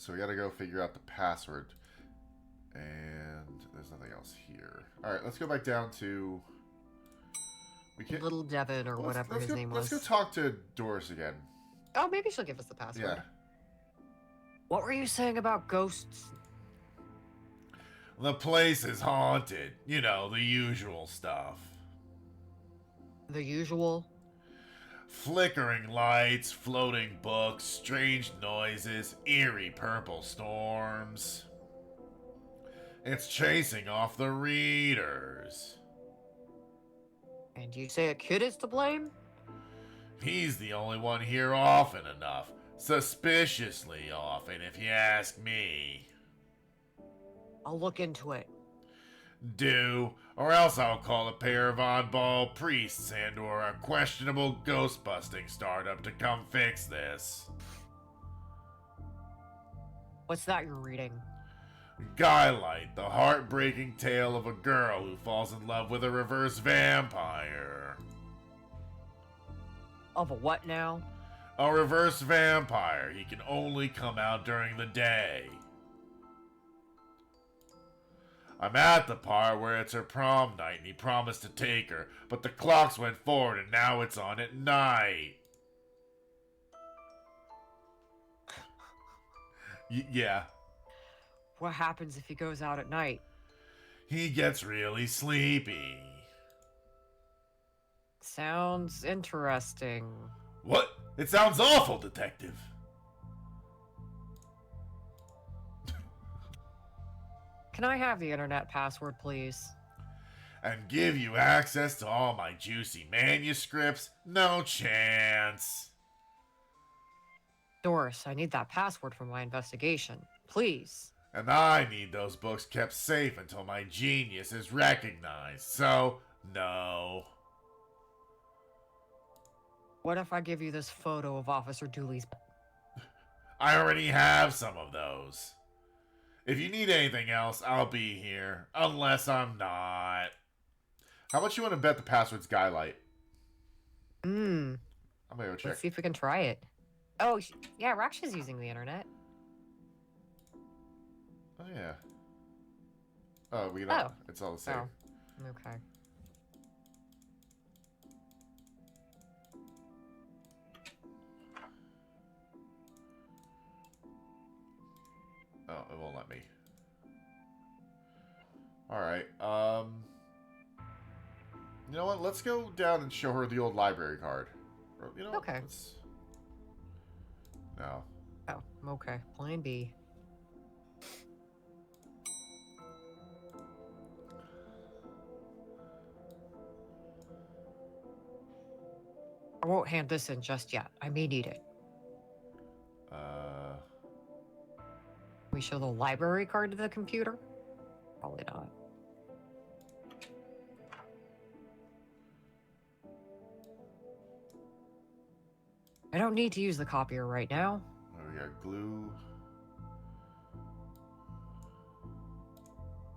so we gotta go figure out the password. And there's nothing else here. Alright, let's go back down to... We can't... Little Devin or whatever his name was. Let's go talk to Doris again. Oh, maybe she'll give us the password. Yeah. What were you saying about ghosts? The place is haunted. You know, the usual stuff. The usual? Flickering lights, floating books, strange noises, eerie purple storms. It's chasing off the readers. And you say a kid is to blame? He's the only one here often enough. Suspiciously often, if you ask me. I'll look into it. Do, or else I'll call a pair of oddball priests and or a questionable ghost-busting startup to come fix this. What's that you're reading? Guylight, the heartbreaking tale of a girl who falls in love with a reverse vampire. Of a what now? A reverse vampire. He can only come out during the day. I'm at the part where it's her prom night and he promised to take her, but the clocks went forward and now it's on at night. Yeah. What happens if he goes out at night? He gets really sleepy. Sounds interesting. What? It sounds awful, Detective. Can I have the internet password, please? And give you access to all my juicy manuscripts? No chance. Doris, I need that password for my investigation. Please. And I need those books kept safe until my genius is recognized, so no. What if I give you this photo of Officer Dooley's... I already have some of those. If you need anything else, I'll be here. Unless I'm not. How much you want to bet the password's Guylight? I'm gonna go check. Let's see if we can try it. Oh, yeah, Raksha's is using the internet. Oh, yeah. Oh, we don't. It's all the same. Oh, okay. Oh, it won't let me. Alright, you know what? Let's go down and show her the old library card. Or, you know what? Okay. No. Oh, okay. Plan B. I won't hand this in just yet. I may need it. We show the library card to the computer? Probably not. I don't need to use the copier right now. Oh, we got glue.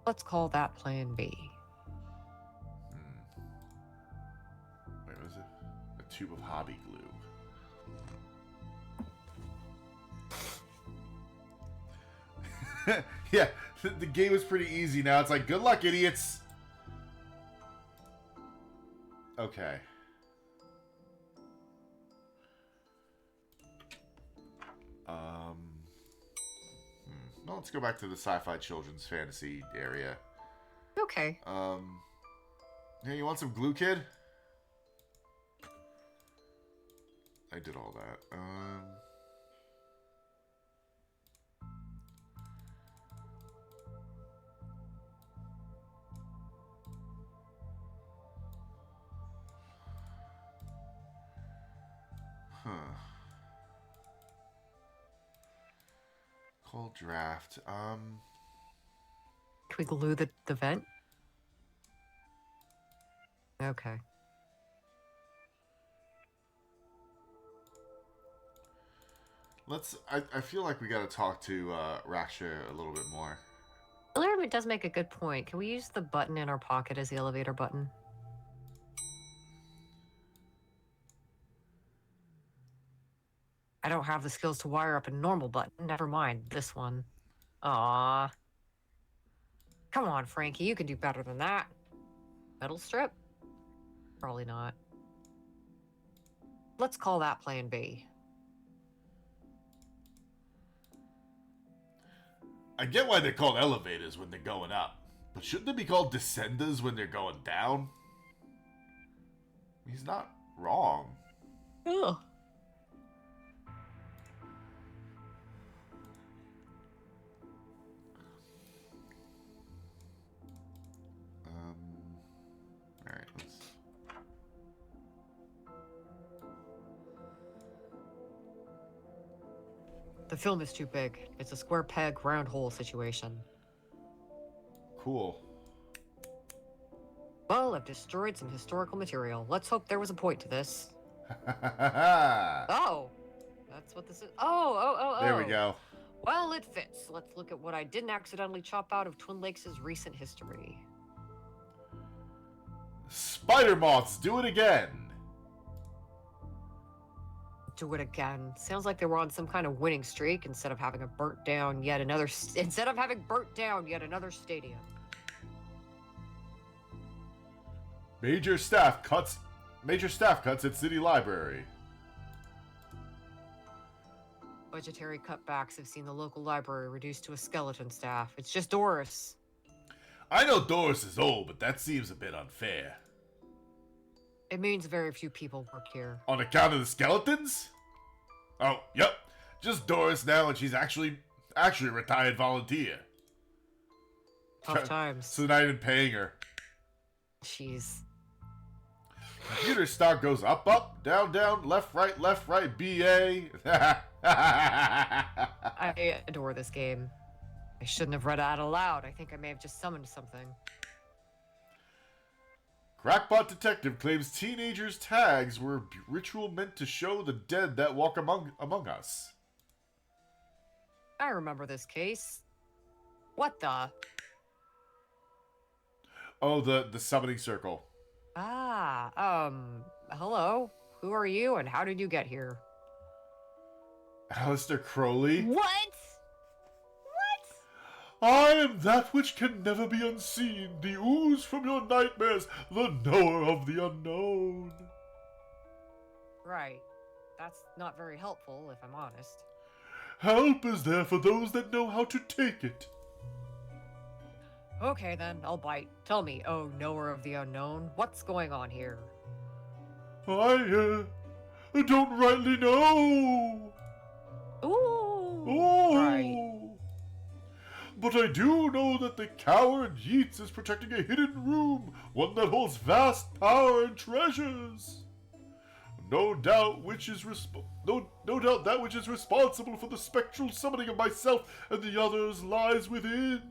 Let's call that Plan B. Wait, what is it? A tube of hobby glue. Yeah, the game was pretty easy now. It's like, good luck, idiots. Okay. Well, let's go back to the sci-fi children's fantasy area. Okay. Hey, you want some glue, kid? I did all that. Huh. Cold draft. Can we glue the vent? Okay. I feel like we gotta talk to Raksha a little bit more. Larry does make a good point. Can we use the button in our pocket as the elevator button? I don't have the skills to wire up a normal button. Never mind this one. Aw. Come on, Frankie, you can do better than that. Metal strip? Probably not. Let's call that plan B. I get why they're called elevators when they're going up, but shouldn't they be called descenders when they're going down? He's not wrong. Ugh. Alright, let's... The film is too big. It's a square peg, round hole situation. Cool. Well, I've destroyed some historical material. Let's hope there was a point to this. Oh! That's what this is. Oh! There we go. Well, it fits. Let's look at what I didn't accidentally chop out of Twin Lakes' recent history. Spider moths, do it again. Do it again. Sounds like they were on some kind of winning streak instead of having burnt down yet another stadium. Major staff cuts at city library. Budgetary cutbacks have seen the local library reduced to a skeleton staff. It's just Doris. I know Doris is old, but that seems a bit unfair. It means very few people work here. On account of the skeletons? Oh, yep. Just Doris now, and she's actually a retired volunteer. Tough times. So not even paying her. Jeez. Computer stock goes up, down, left, right, BA. I adore this game. I shouldn't have read it out aloud. I think I may have just summoned something. Crackpot detective claims teenagers' tags were a ritual meant to show the dead that walk among us. I remember this case. What the? Oh, the summoning circle. Hello. Who are you and how did you get here? Aleister Crowley? What? I am that which can never be unseen, the ooze from your nightmares, the knower of the unknown. Right. That's not very helpful, if I'm honest. Help is there for those that know how to take it. Okay then, I'll bite. Tell me, oh knower of the unknown, what's going on here? I don't rightly know. Ooh. Oh. Right. But I do know that the coward Yeats is protecting a hidden room, one that holds vast power and treasures. No doubt that which is responsible for the spectral summoning of myself and the others lies within.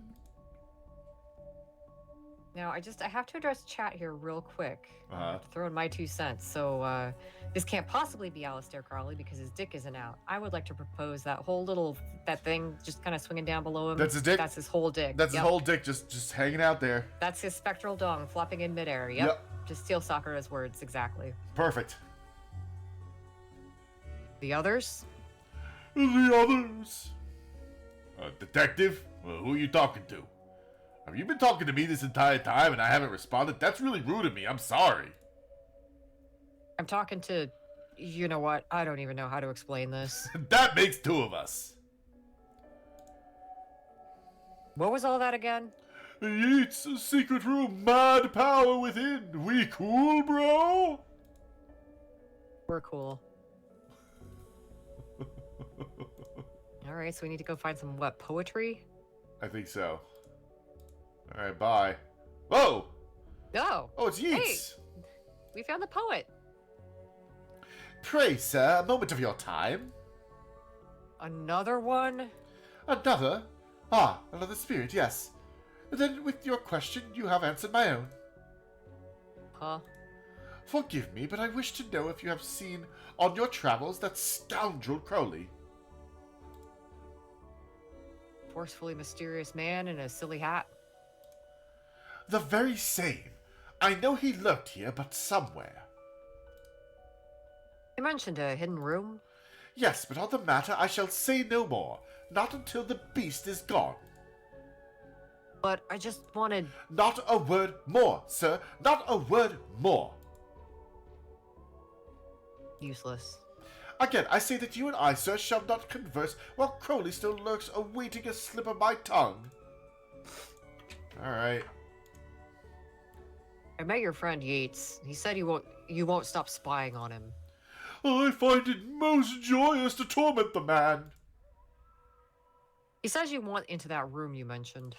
Now, I have to address chat here real quick. I have to throw in my 2 cents. So, this can't possibly be Aleister Crowley because his dick isn't out. I would like to propose that that thing just kind of swinging down below him. That's his dick? That's his whole dick. That's his whole dick just hanging out there. That's his spectral dong flopping in midair. Yep. Just steal Sakura's words, exactly. Perfect. The others? The others. Detective? Who are you talking to? Have you been talking to me this entire time and I haven't responded? That's really rude of me. I'm sorry. I'm talking to... You know what? I don't even know how to explain this. That makes 2 of us. What was all that again? Yeats, secret room, mad power within. We cool, bro? We're cool. Alright, so we need to go find some, poetry? I think so. Alright, bye. Whoa! Oh! Oh, it's Yeats! Hey, we found the poet! Pray, sir, a moment of your time. Another one? Another? Another spirit, yes. Then, with your question, you have answered my own. Huh? Forgive me, but I wish to know if you have seen on your travels that scoundrel Crowley. Forcefully mysterious man in a silly hat? The very same. I know he lurked here, but somewhere. You mentioned a hidden room? Yes, but on the matter I shall say no more. Not until the beast is gone. But I just wanted... Not a word more, sir. Not a word more. Useless. Again, I say that you and I, sir, shall not converse while Crowley still lurks awaiting a slip of my tongue. Alright. I met your friend Yates. He said you won't stop spying on him. I find it most joyous to torment the man. He says you want into that room you mentioned.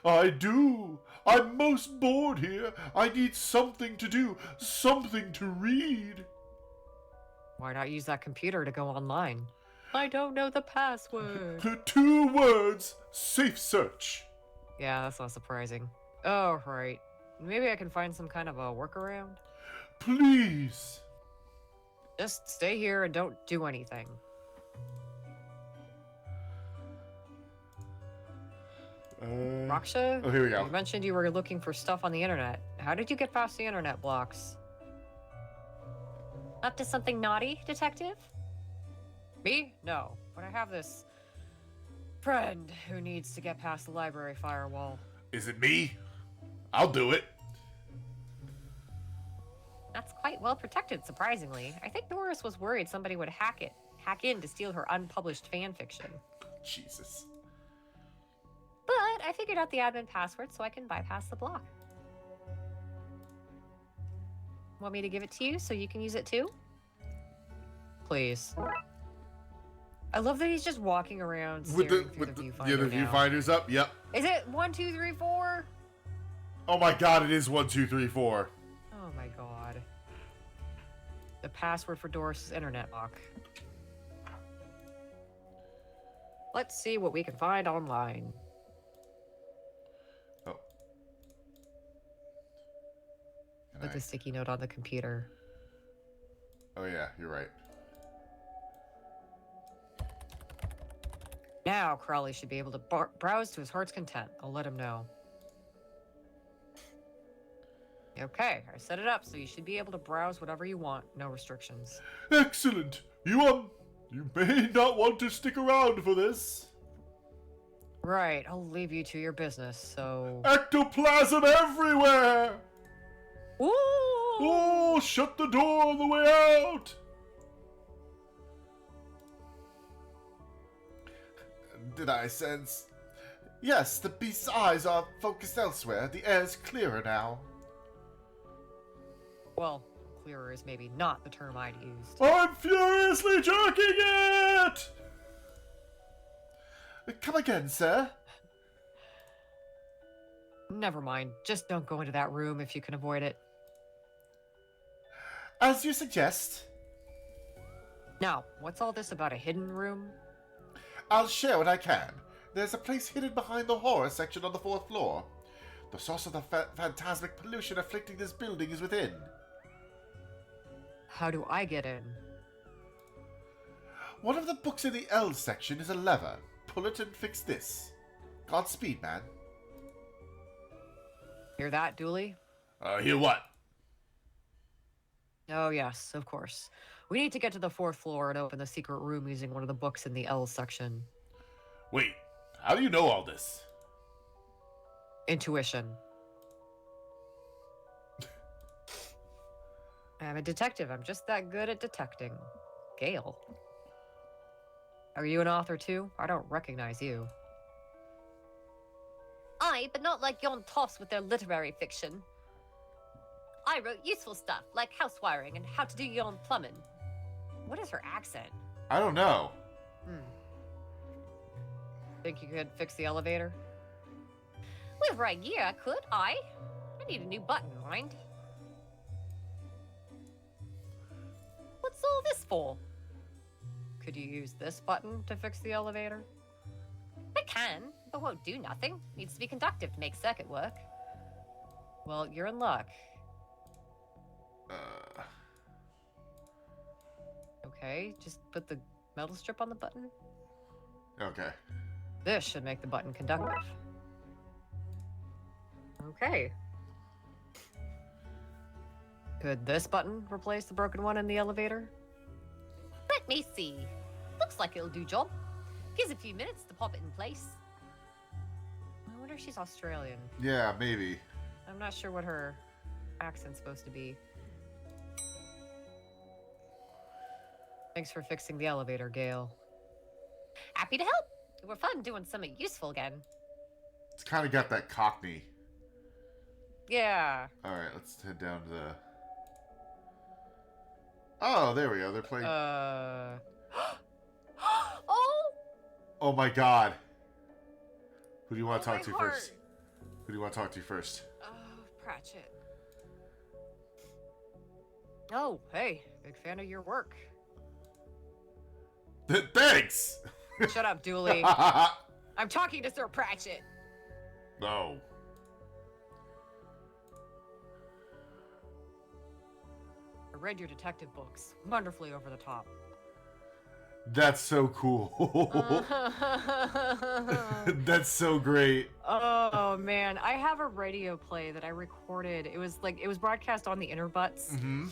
I do. I'm most bored here. I need something to do, something to read. Why not use that computer to go online? I don't know the password. 2 words. Safe search. Yeah, that's not surprising. Oh, right. Maybe I can find some kind of a workaround? Please. Just stay here and don't do anything. Raksha? Oh, here we go. You mentioned you were looking for stuff on the internet. How did you get past the internet blocks? Up to something naughty, Detective? Me? No. But I have this friend who needs to get past the library firewall. Is it me? I'll do it. That's quite well protected, surprisingly. I think Doris was worried somebody would hack in to steal her unpublished fan fiction. Jesus. But I figured out the admin password so I can bypass the block. Want me to give it to you so you can use it too? Please. I love that he's just walking around staring through the viewfinder. Yeah, the viewfinder's up. Yep. Is it 1, 2, 3, 4? Oh my God! It is 1, 2, 3, 4. Oh my God. The password for Doris's internet lock. Let's see what we can find online. Oh. Put the sticky note on the computer. Oh yeah, you're right. Now Crowley should be able to browse to his heart's content. I'll let him know. Okay, I set it up so you should be able to browse whatever you want. No restrictions. Excellent. You may not want to stick around for this. Right, I'll leave you to your business, so... Ectoplasm everywhere! Ooh! Oh, shut the door on the way out! Did I sense? Yes, the beast's eyes are focused elsewhere. The air's clearer now. Well, clearer is maybe not the term I'd used. I'm furiously jerking it! Come again, sir? Never mind. Just don't go into that room if you can avoid it. As you suggest. Now, what's all this about a hidden room? I'll share what I can. There's a place hidden behind the horror section on the 4th floor. The source of the phantasmic pollution afflicting this building is within. How do I get in? One of the books in the L section is a lever. Pull it and fix this. Godspeed, man. Hear that, Dooley? Hear what? Oh, yes, of course. We need to get to the 4th floor and open the secret room using one of the books in the L section. Wait, how do you know all this? Intuition. I'm a detective. I'm just that good at detecting. Gale. Are you an author too? I don't recognize you. Aye, but not like yon toffs with their literary fiction. I wrote useful stuff, like house wiring and how to do yon plumbing. What is her accent? I don't know. Think you could fix the elevator? With right gear, I could, aye. I need a new button, mind. What's all this for? Could you use this button to fix the elevator? I can, but won't do nothing. Needs to be conductive to make circuit work. Well, you're in luck. Okay, just put the metal strip on the button. Okay. This should make the button conductive. Okay. Could this button replace the broken one in the elevator? Let me see. Looks like it'll do job. Gives a few minutes to pop it in place. I wonder if she's Australian. Yeah, maybe. I'm not sure what her accent's supposed to be. Thanks for fixing the elevator, Gail. Happy to help. We're fun doing something useful again. It's kind of got that Cockney. Yeah. All right, let's head down to the... Oh, there we go. They're playing... Oh! Oh my god. Who do you want to Oh, talk to my first? heart. Who do you want to talk to first? Oh, Pratchett. Oh, hey. Big fan of your work. Thanks! Shut up, Dooley. I'm talking to Sir Pratchett. No. I read your detective books. Wonderfully over the top. That's so cool. That's so great. Oh man, I have a radio play that I recorded. It was broadcast on the Interbutts. Mm-hmm.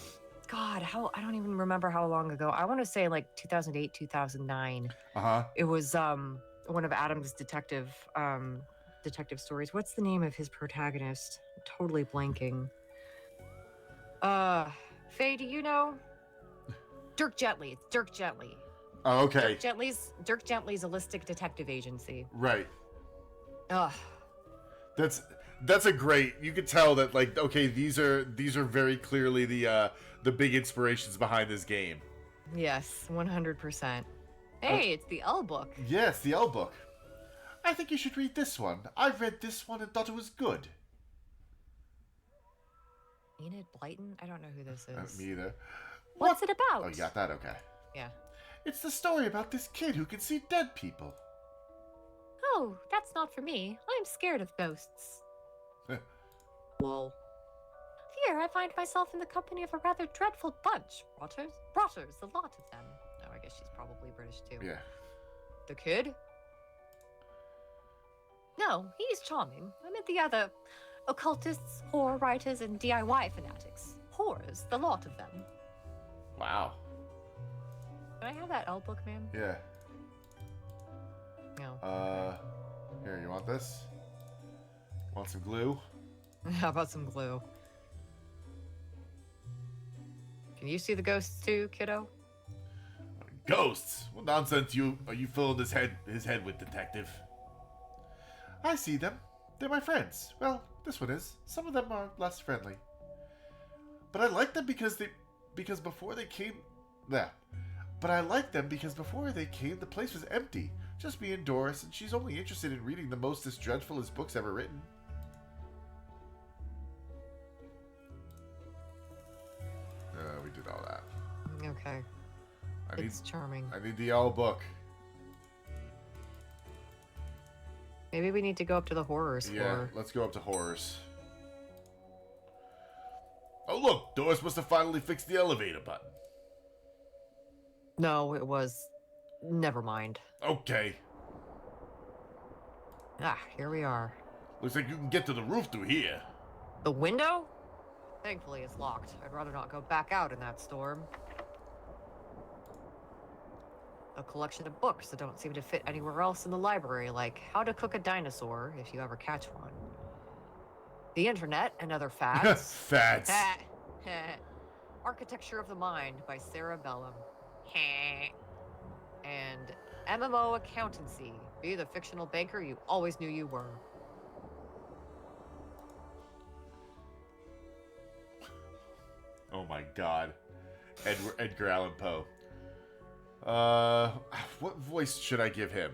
God, I don't even remember how long ago. I want to say like 2008, 2009. Uh-huh. It was one of Adam's detective stories. What's the name of his protagonist? I'm totally blanking. Faye, do you know? Dirk Gently. It's Dirk Gently. Oh, okay. Dirk Gently's Holistic Detective Agency. Right. Ugh. That's a great. You could tell that, like, okay, these are very clearly the big inspirations behind this game. Yes, 100%. Hey, it's the L book. Yes, the L book. I think you should read this one. I read this one and thought it was good. Enid Blyton? I don't know who this is. Me either. What's it about? Oh, you got that? Okay. Yeah. It's the story about this kid who can see dead people. Oh, that's not for me. I'm scared of ghosts. Lol. Here, I find myself in the company of a rather dreadful bunch. Rotters, a lot of them. Oh, I guess she's probably British too. Yeah. The kid? No, he's charming. I meant the other occultists, horror writers, and DIY fanatics. Horrors, the lot of them. Wow. Can I have that L book, man? Yeah. No. Here, you want this? Want some glue? How about some glue? Can you see the ghosts too, kiddo? Ghosts? What nonsense are you filling his head with, detective? I see them. They're my friends. Well, this one is. Some of them are less friendly. But I like them because before they came... Yeah. But I like them because before they came, the place was empty. Just me and Doris, and she's only interested in reading the mostest dreadfulest books ever written. We did all that. Okay. It's charming. I need the L book. Maybe we need to go up to the horrors Yeah, floor. let's go up to horrors. Oh look, Doris must have finally fixed the elevator button. No, it was... Never mind. Okay. Ah, here we are. Looks like you can get to the roof through here. The window? Thankfully, it's locked. I'd rather not go back out in that storm. A collection of books that don't seem to fit anywhere else in the library, like How to Cook a Dinosaur, if you ever catch one. The Internet and Other Fads. Fads. Architecture of the Mind by Sarah Bellum. And MMO Accountancy. Be the fictional banker you always knew you were. Oh my god. Edgar Allan Poe. What voice should I give him?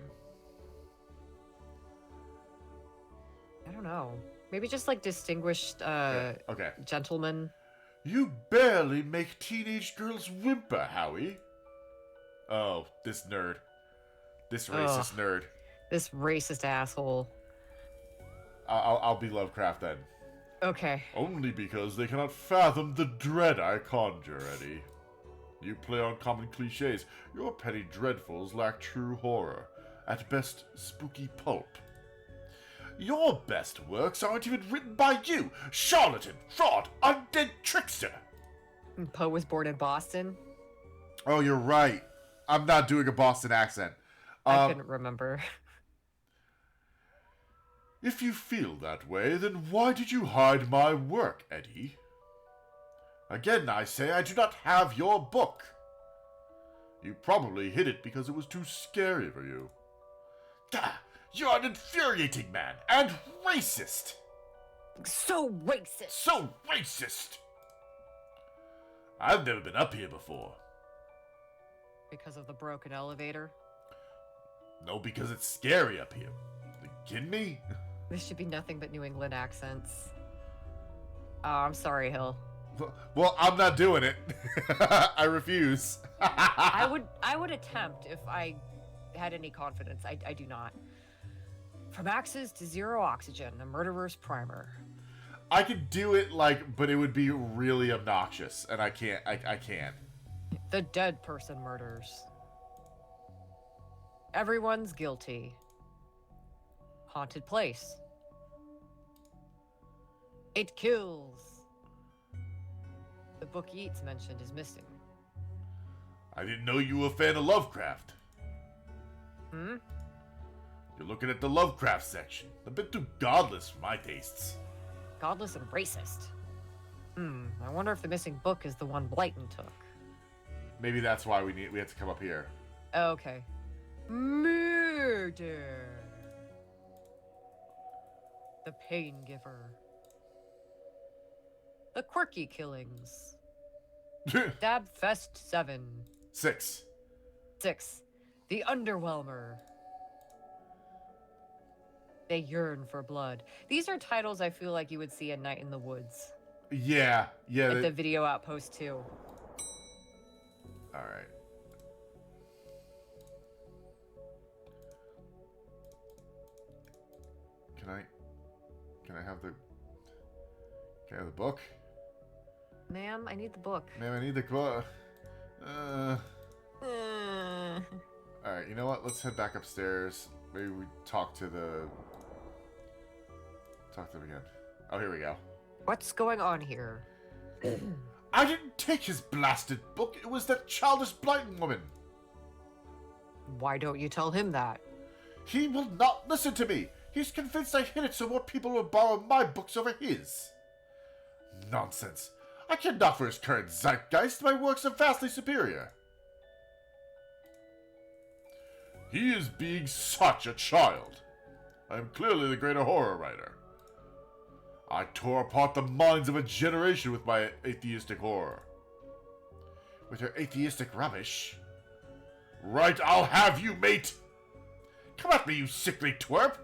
I don't know. Maybe just like distinguished Okay. gentleman. You barely make teenage girls whimper, Howie. Oh, this nerd. This racist nerd. This racist asshole. I'll be Lovecraft then. Okay. Only because they cannot fathom the dread I conjure, Eddie. You play on common cliches. Your petty dreadfuls lack true horror. At best, spooky pulp. Your best works aren't even written by you! Charlatan, fraud, undead trickster! Poe was born in Boston. Oh, you're right. I'm not doing a Boston accent. I couldn't remember. If you feel that way, then why did you hide my work, Eddie? Again, I say I do not have your book. You probably hid it because it was too scary for you. Gah! You're an infuriating man and racist! So racist. So racist! I've never been up here before. Because of the broken elevator? No, because it's scary up here. You kidding me? This should be nothing but New England accents. Oh, I'm sorry, Hill. Well, I'm not doing it. I refuse. I would attempt if I had any confidence. I do not. From axes to zero oxygen, a murderer's primer. I could do it, but it would be really obnoxious, and I can't. I can't. The dead person murders. Everyone's guilty. Haunted place. It kills. The book Yeats mentioned is missing. I didn't know you were a fan of Lovecraft. Hmm? You're looking at the Lovecraft section. A bit too godless for my tastes. Godless and racist. I wonder if the missing book is the one Blyton took. Maybe that's why we have to come up here. Okay. Murder. The Pain Giver. The Quirky Killings. Dabfest 7. 6. 6. The Underwhelmer. They Yearn for Blood. These are titles I feel like you would see at Night in the Woods. Yeah. At the Video Outpost too. Alright. Can I have the book? Ma'am, I need the book. Ma'am, I need the book. Alright, you know what? Let's head back upstairs. Maybe we talk to them again. Oh, here we go. What's going on here? I didn't take his blasted book. It was that childish Blyton woman. Why don't you tell him that? He will not listen to me. He's convinced I hid it so more people will borrow my books over his. Nonsense. I care not for his current zeitgeist. My works are vastly superior. He is being such a child. I am clearly the greater horror writer. I tore apart the minds of a generation with my atheistic horror. With your atheistic rubbish. Right, I'll have you, mate! Come at me, you sickly twerp!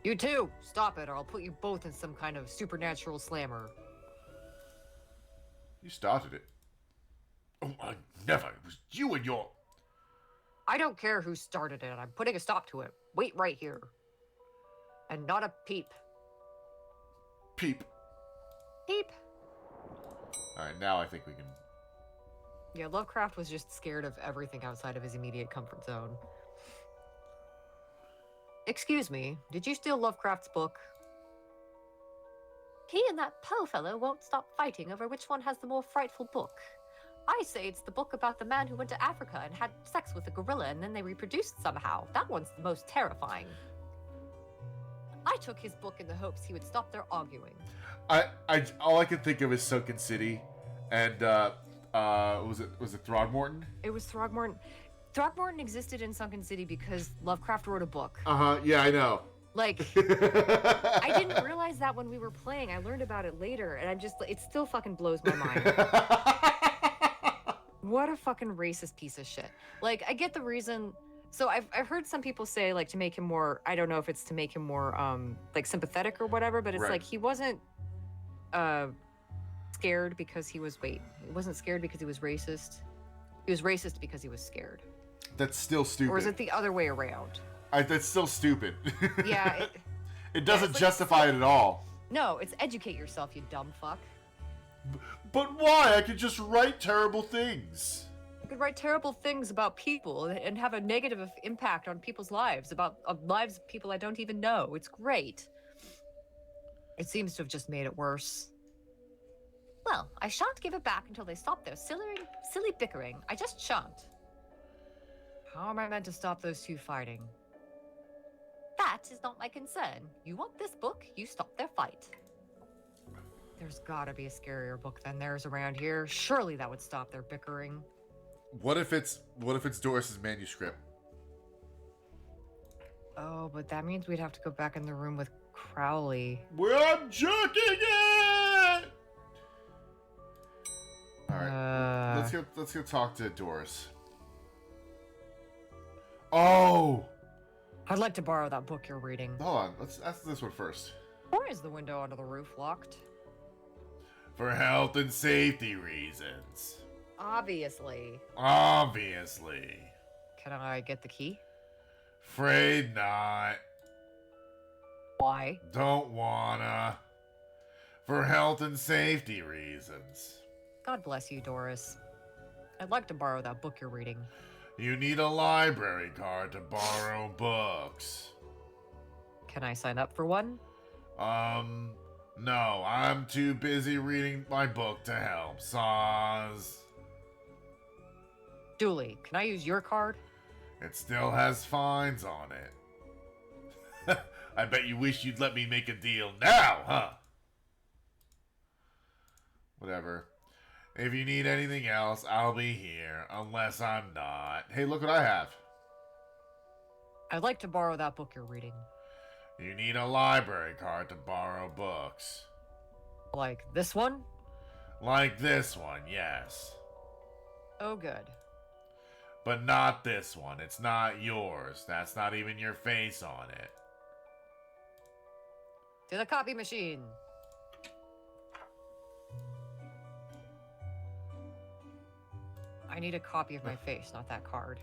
You too! Stop it, or I'll put you both in some kind of supernatural slammer. You started it. Oh, I never. It was you and your... I don't care who started it. I'm putting a stop to it. Wait right here. And not a peep. Peep. Peep. Alright, now I think we can... Yeah, Lovecraft was just scared of everything outside of his immediate comfort zone. Excuse me, did you steal Lovecraft's book? He and that Poe fellow won't stop fighting over which one has the more frightful book. I say it's the book about the man who went to Africa and had sex with a gorilla and then they reproduced somehow. That one's the most terrifying. I took his book in the hopes he would stop their arguing. All I can think of is Sunken City, and was it Throgmorton? It was Throgmorton. Throgmorton existed in Sunken City because Lovecraft wrote a book. Yeah, I know. Like, I didn't realize that when we were playing. I learned about it later, and I'm just, it still fucking blows my mind. What a fucking racist piece of shit. Like, I get the reason. So I've heard some people say, like, to make him more, I don't know if it's to make him more, like, sympathetic or whatever, but it's right. like he wasn't scared because he was, he wasn't scared because he was racist. He was racist because he was scared. That's still stupid. Or is it the other way around? That's still stupid. Yeah. It doesn't justify it at all. No, it's educate yourself, you dumb fuck. But why? I could just write terrible things. You could write terrible things about people and have a negative impact on people's lives, about lives of people I don't even know. It's great. It seems to have just made it worse. Well, I shan't give it back until they stop their silly bickering. I just shan't. How am I meant to stop those two fighting? That is not my concern. You want this book, you stop their fight. There's gotta be a scarier book than theirs around here. Surely that would stop their bickering. What if it's Doris's manuscript? Oh, but that means we'd have to go back in the room with Crowley. I'm jerking it! Alright. Let's go talk to Doris. Oh! I'd like to borrow that book you're reading. Hold on, let's ask this one first. Or is the window onto the roof locked? For health and safety reasons. Obviously. Obviously. Can I get the key? Afraid not. Why? Don't wanna. For health and safety reasons. God bless you, Doris. I'd like to borrow that book you're reading. You need a library card to borrow books. Can I sign up for one? No, I'm too busy reading my book to help, Saws. Dooley, can I use your card? It still has fines on it. I bet you wish you'd let me make a deal now, huh? Whatever. If you need anything else, I'll be here, unless I'm not. Hey, look what I have. I'd like to borrow that book you're reading. You need a library card to borrow books. Like this one? Like this one, yes. Oh, good. But not this one. It's not yours. That's not even your face on it. To the copy machine. I need a copy of my face, not that card.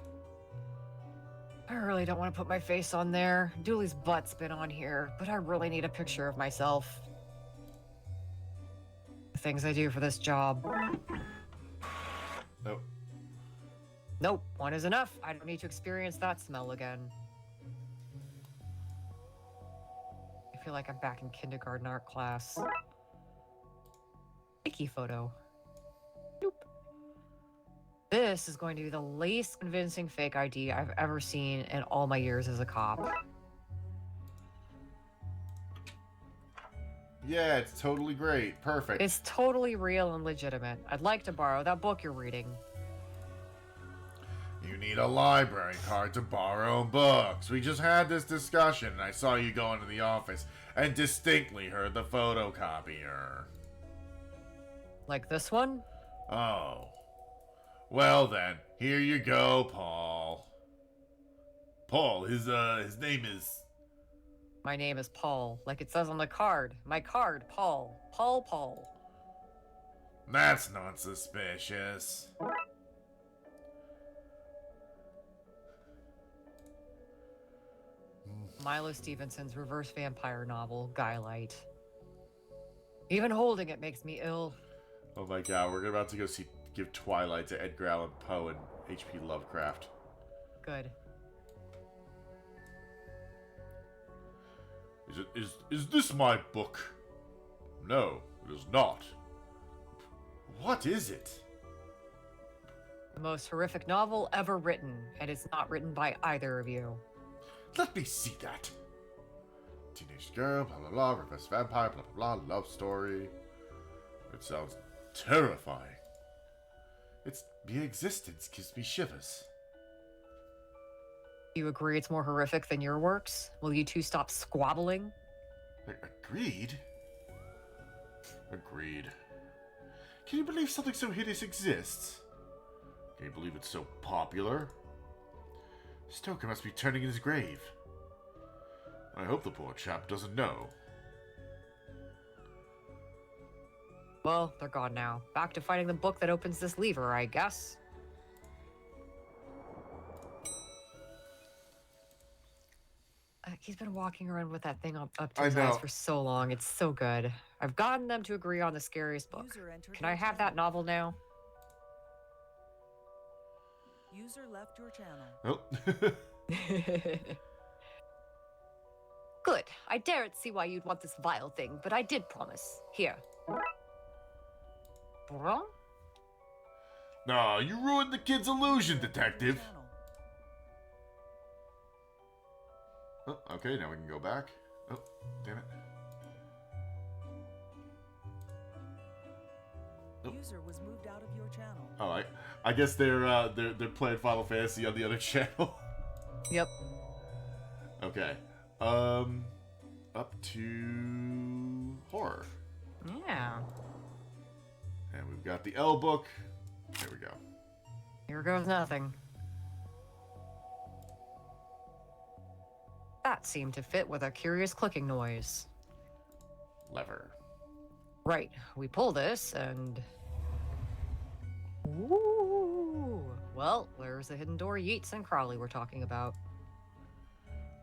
I really don't want to put my face on there. Dooley's butt's been on here, but I really need a picture of myself. The things I do for this job. Nope. Nope, one is enough. I don't need to experience that smell again. I feel like I'm back in kindergarten art class. Icky photo. Nope. This is going to be the least convincing fake ID I've ever seen in all my years as a cop. Yeah, it's totally great. Perfect. It's totally real and legitimate. I'd like to borrow that book you're reading. You need a library card to borrow books. We just had this discussion, and I saw you go into the office and distinctly heard the photocopier. Like this one? Oh. Well then, here you go, Paul. Paul, his name is... My name is Paul, like it says on the card. My card, Paul. Paul. That's not suspicious. Milo Stevenson's reverse vampire novel, Guylight. Even holding it makes me ill. Oh my god, we're about to go give Twilight to Edgar Allan Poe and H.P. Lovecraft. Good. Is this my book? No, it is not. What is it? The most horrific novel ever written, and it's not written by either of you. Let me see that. Teenage girl, blah blah blah, reverse vampire, blah blah blah, love story. It sounds terrifying. Its mere existence gives me shivers. You agree it's more horrific than your works? Will you two stop squabbling? Agreed? Agreed. Can you believe something so hideous exists? Can you believe it's so popular? Stoker must be turning in his grave. I hope the poor chap doesn't know. Well, they're gone now. Back to finding the book that opens this lever, I guess. He's been walking around with that thing up to his eyes for so long. It's so good. I've gotten them to agree on the scariest book. Can I have that novel now? User left your channel. Oh. Good. I daren't see why you'd want this vile thing, but I did promise. Here. Well, No, you ruined the kid's illusion, Detective. Channel. Oh, okay, now we can go back. Oh, damn it. Nope. User was moved out of your channel. Oh, I guess they're playing Final Fantasy on the other channel. yep. Okay. Up to horror. Yeah. And we've got the L book. There we go. Here goes nothing. That seemed to fit with a curious clicking noise. Lever. Right, we pull this and... Ooh! Well, there's the hidden door Yeats and Crowley were talking about.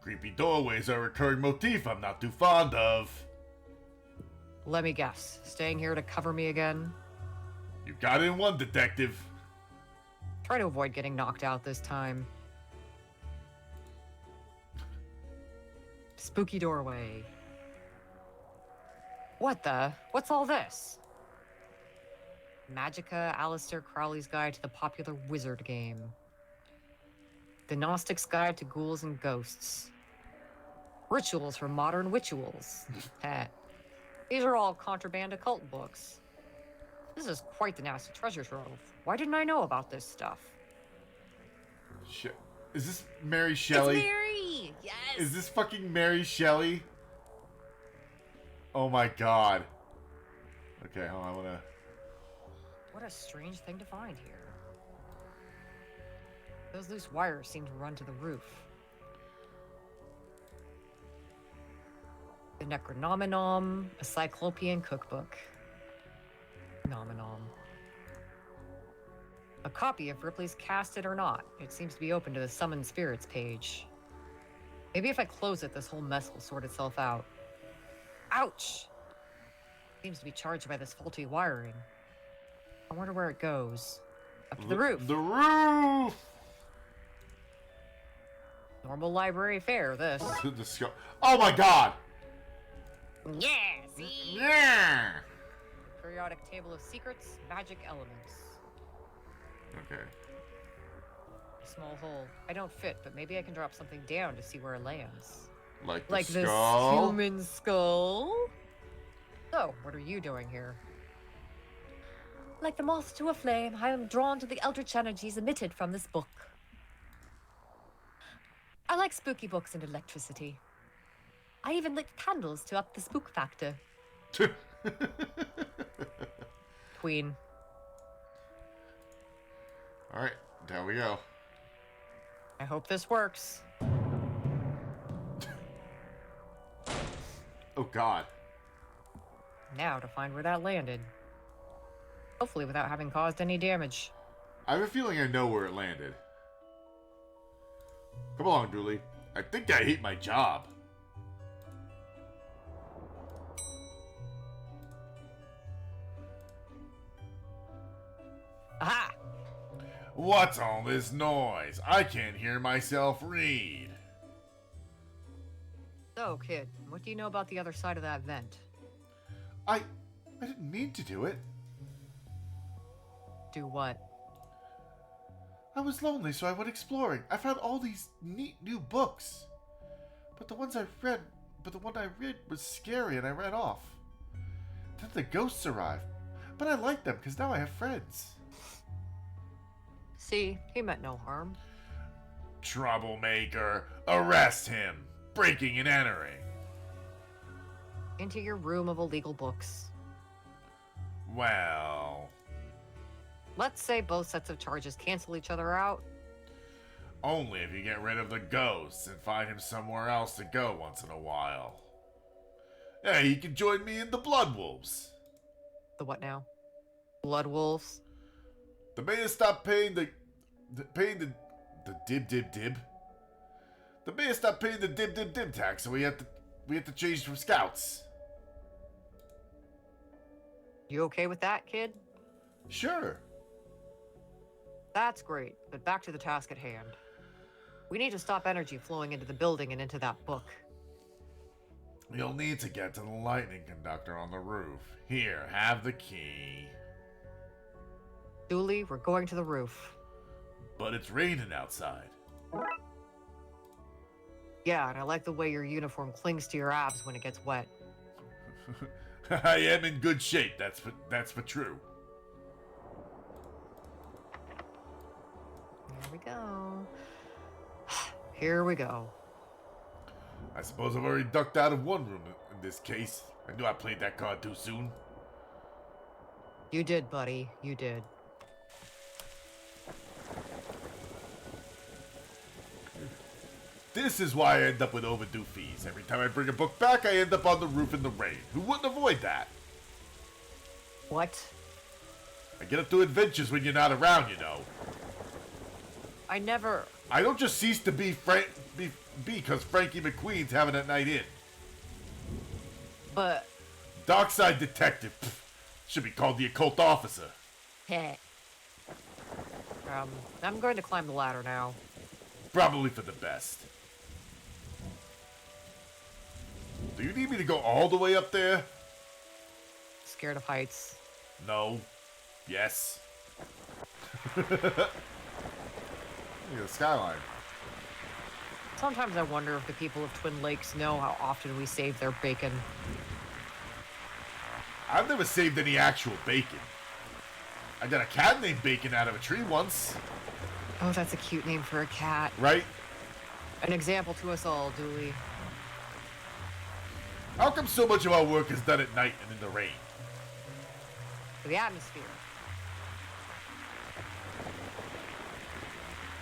Creepy doorways are a recurring motif I'm not too fond of. Let me guess, staying here to cover me again? You got in one, Detective. Try to avoid getting knocked out this time. Spooky doorway. What the? What's all this? Magica, Aleister Crowley's Guide to the Popular Wizard Game. The Gnostic's Guide to Ghouls and Ghosts. Rituals for Modern Witchuals. Heh. These are all contraband occult books. This is quite the nasty treasure trove. Why didn't I know about this stuff? Is this Mary Shelley? It's Mary! Yes! Is this fucking Mary Shelley? Oh my god. Okay, hold on, I wanna... What a strange thing to find here. Those loose wires seem to run to the roof. The Necronominom, a Cyclopean cookbook. Nominom. A copy of Ripley's Cast It or Not. It seems to be open to the Summon Spirits page. Maybe if I close it, this whole mess will sort itself out. Ouch! Seems to be charged by this faulty wiring. I wonder where it goes. Up to the roof. The roof! Normal library fare, this. Oh my god! Yeah, see? Yeah! Periodic table of secrets, magic elements. Okay. Small hole. I don't fit, but maybe I can drop something down to see where it lands. Like Like this skull? human skull? So, what are you doing here? Like the moth to a flame, I am drawn to the eldritch energies emitted from this book. I like spooky books and electricity. I even lit candles to up the spook factor. Queen. Alright, down we go. I hope this works. Oh god. Now to find where that landed. Hopefully without having caused any damage. I have a feeling I know where it landed. Come along, Dooley. I think I hate my job. Aha! What's all this noise? I can't hear myself read. So, kid, what do you know about the other side of that vent? I didn't mean to do it. Do what? I was lonely, so I went exploring. I found all these neat new books. But the one I read was scary and I ran off. Then the ghosts arrived. But I liked them because now I have friends. See, he meant no harm. Troublemaker, arrest him. Breaking and entering. Into your room of illegal books. Well, Let's say both sets of charges cancel each other out. only if you get rid of the ghosts and find him somewhere else to go once in a while. Hey, he can join me in the Blood Wolves. The what now? Blood wolves? The mayor stopped paying the dib. The mayor stopped paying the dib tax, so we had to change from scouts. You okay with that, kid? Sure. That's great, but back to the task at hand. We need to stop energy flowing into the building and into that book. You'll need to get to the lightning conductor on the roof. Here, have the key. Dooley, we're going to the roof. But it's raining outside. Yeah, and I like the way your uniform clings to your abs when it gets wet. I am in good shape, that's for true. Here we go. Here we go. I suppose I've already ducked out of one room in this case. I knew I played that card too soon. You did, buddy. You did. This is why I end up with overdue fees. Every time I bring a book back, I end up on the roof in the rain. Who wouldn't avoid that? What? I get up to adventures when you're not around, you know. I never... I don't just cease to be because Frankie McQueen's having a night in. But... Darkside Detective. Pff, should be called the Occult Officer. I'm going to climb the ladder now. Probably for the best. Do you need me to go all the way up there? Scared of heights. No. Yes. Look at the skyline. Sometimes I wonder if the people of Twin Lakes know how often we save their bacon. I've never saved any actual bacon. I got a cat named Bacon out of a tree once. Oh, that's a cute name for a cat. Right? An example to us all, Dooley. How come so much of our work is done at night and in the rain? For the atmosphere.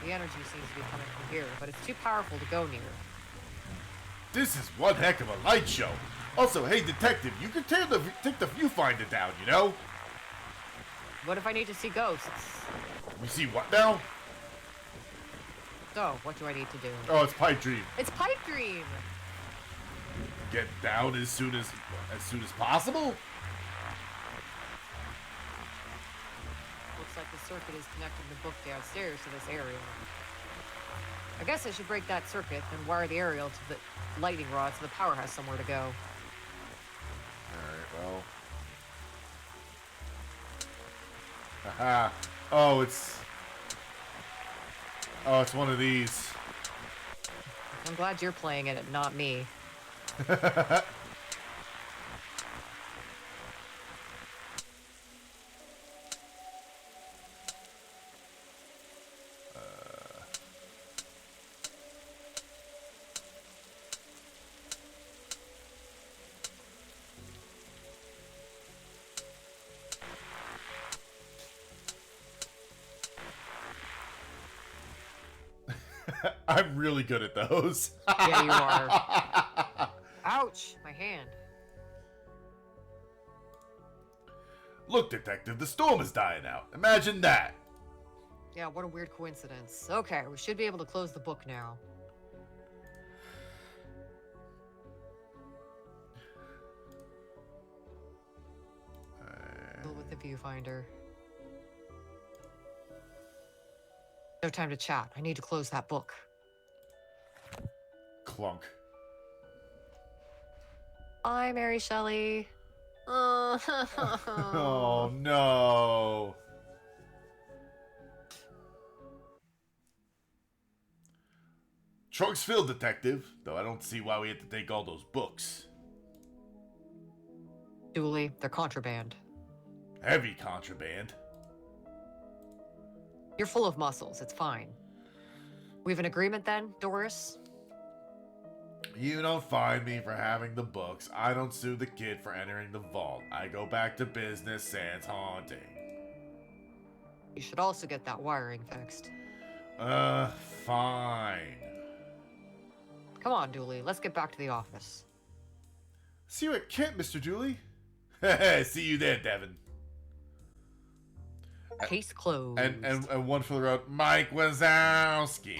The energy seems to be coming from here, but it's too powerful to go near. This is one heck of a light show. Also, hey, detective, you can take the viewfinder down, you know? What if I need to see ghosts? You see what now? So, what do I need to do? Oh, it's Pipe Dream. It's Pipe Dream! Get down as soon as possible? Looks like the circuit is connecting the book downstairs to this aerial. I guess I should break that circuit and wire the aerial to the lightning rod so the power has somewhere to go. Alright, well. Haha. Oh, it's one of these. I'm glad you're playing it, not me. I'm really good at those. Yeah, you are. Ouch! My hand. Look, detective, the storm is dying out. Imagine that. Yeah, what a weird coincidence. Okay, we should be able to close the book now. Deal with the viewfinder. No time to chat. I need to close that book. Clunk. Bye, Mary Shelley. Oh no. Trunk's filled, detective. Though I don't see why we had to take all those books. Dooley, they're contraband. Heavy contraband. You're full of muscles. It's fine. We have an agreement then, Doris? You don't fine me for having the books. I don't sue the kid for entering the vault. I go back to business sans haunting. You should also get that wiring fixed. Fine. Come on, Dooley. Let's get back to the office. See you at Kent, Mr. Dooley. See you there, Devin. Case closed. And one for the road, Mike Wazowski.